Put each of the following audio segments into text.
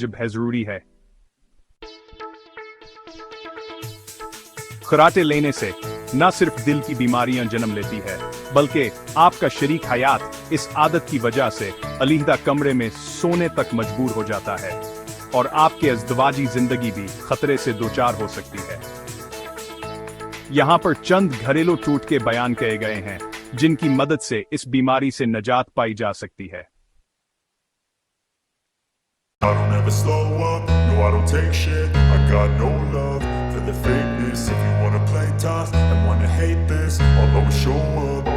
वाजिब है, जरूरी है। खराटे लेने से न सिर्फ दिल की बीमारियां जन्म लेती है, बल्कि आपका शरीक हयात इस आदत की वजह से अलहदा कमरे में सोने तक मजबूर हो जाता है और आपके अज़दवाजी जिंदगी भी खतरे से दोचार हो सकती है। यहाँ पर चंद घरेलू टोटके बयान किए गए हैं जिनकी मदद से इस बीमारी से निजात पाई जा सकती है। I don't ever slow up, no I don't take shit. I got no love for the fakeness. If you wanna play tough and wanna hate this, I'll always show up.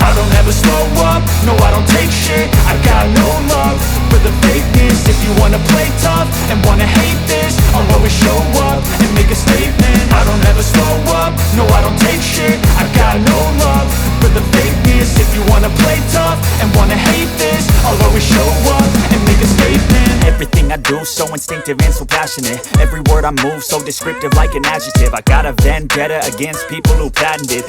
I don't ever slow up, no I don't take shit. I got no love for the fakeness. If you wanna play tough and wanna hate this, I'll always show up and make a statement. I don't ever slow up, no I don't take shit. I got no love for the fakeness. If you wanna play tough and wanna hate this, I'll always show up and make a statement. Everything I do so instinctive and so passionate. Every word I move so descriptive like an adjective. I got a vendetta against people who patented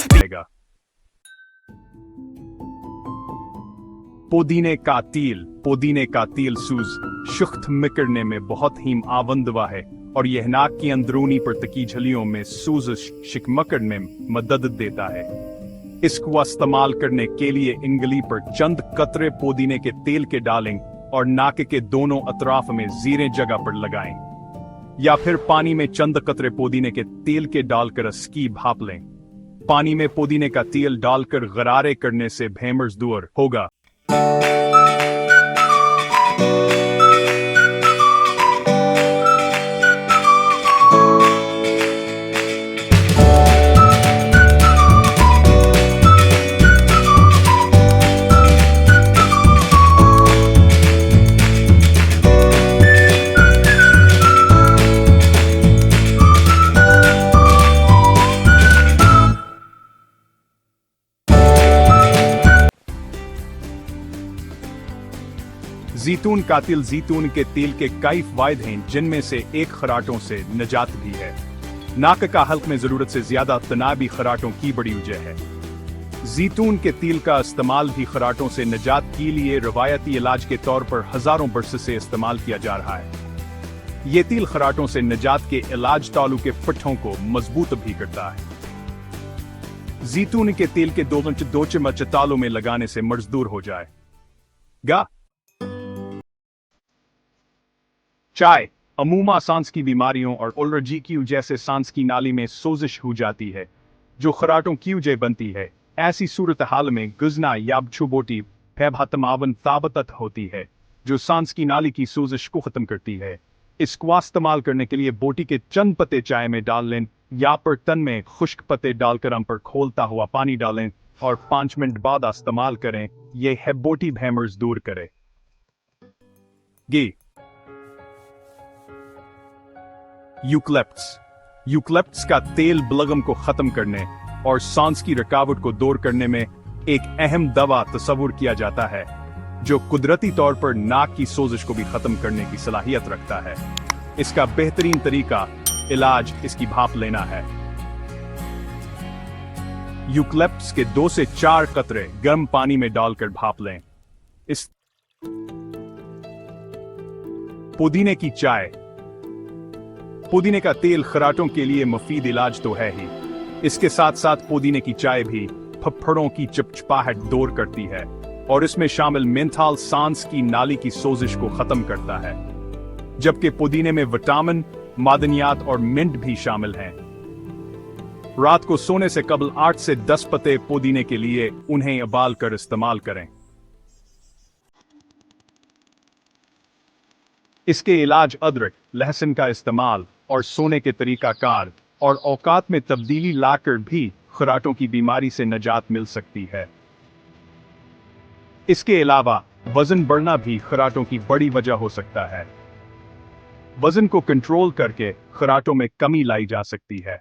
पुदीने का तेल सूज शुख्त मिकड़ने में बहुत ही आवंदवा है और यह नाक की अंदरूनी परतकी झलियों में सूजश शिकमकड़ में मदद देता है। इसको इस्तेमाल करने के लिए इंगली पर चंद कतरे पुदीने के तेल के डालें और नाक के दोनों अतराफ में जीरे जगह पर लगाएं, या फिर पानी में चंद कतरे पुदीने के तेल के डालकर इसकी भाप लें। पानी में पुदीने का तेल डालकर गरारे करने से भैमर्स दूर होगा। ज़ैतून का तेल ज़ैतून के तेल के कई फायदे हैं, जिनमें से एक खराटों से निजात भी है। नाक का हल्क में जरूरत से ज्यादा तनाबी खराटों की बड़ी वजह है। ज़ैतून के तेल का इस्तेमाल भी खराटों से निजात के लिए रवायती इलाज के तौर पर हजारों बरस से इस्तेमाल किया जा रहा है। ये तेल खराटों से निजात के इलाज तालु के पट्ठों को मजबूत भी करता है। ज़ैतून के तेल के दो चम्मच तालू में लगाने से मर्ज दूर हो जाएगा। चाय अमूमा सांस की बीमारियों और एलर्जी की वजह से सांस की नाली में सोजिश हो जाती है, जो खराटों की वजह बनती है। ऐसी सूरत हाल में गुजना या छुबोटी फैभातमावन ताबतत होती है, जो सांस की नाली की सोजिश को खत्म करती है। इसको इस्तेमाल करने के लिए बोटी के चंद पत्ते चाय में डाल लें या बर्तन में खुश्क पत्ते डालकर हम पर खोलता हुआ पानी डालें और 5 मिनट बाद इस्तेमाल करें। यह है बोटी भैमर्स दूर करे। यूकलिप्टस का तेल बलगम को खत्म करने और सांस की रुकावट को दूर करने में एक अहम दवा तस्वुर किया जाता है, जो कुदरती तौर पर नाक की सोजिश को भी खत्म करने की सलाहियत रखता है। इसका बेहतरीन तरीका इलाज इसकी भाप लेना है। यूकलिप्टस के 2 से 4 कतरे गर्म पानी में डालकर भाप लें। इस पुदीने की चाय। पुदीने का तेल खराटों के लिए मुफीद इलाज तो है ही, इसके साथ साथ पुदीने की चाय भी फफड़ों की चिपचिपाहट दूर करती है और इसमें शामिल मेंथाल सांस की नाली की सोजिश को खत्म करता है, जबकि पुदीने में विटामिन, मादनियात और मिंट भी शामिल हैं। रात को सोने से कबल 8 से 10 पत्ते पुदीने के लिए उन्हें उबाल कर इस्तेमाल करें। इसके इलाज अदरक, लहसुन का इस्तेमाल और सोने के तरीकाकार और औकात में तब्दीली लाकर भी खराटों की बीमारी से निजात मिल सकती है। इसके अलावा वजन बढ़ना भी खराटों की बड़ी वजह हो सकता है। वजन को कंट्रोल करके खराटों में कमी लाई जा सकती है।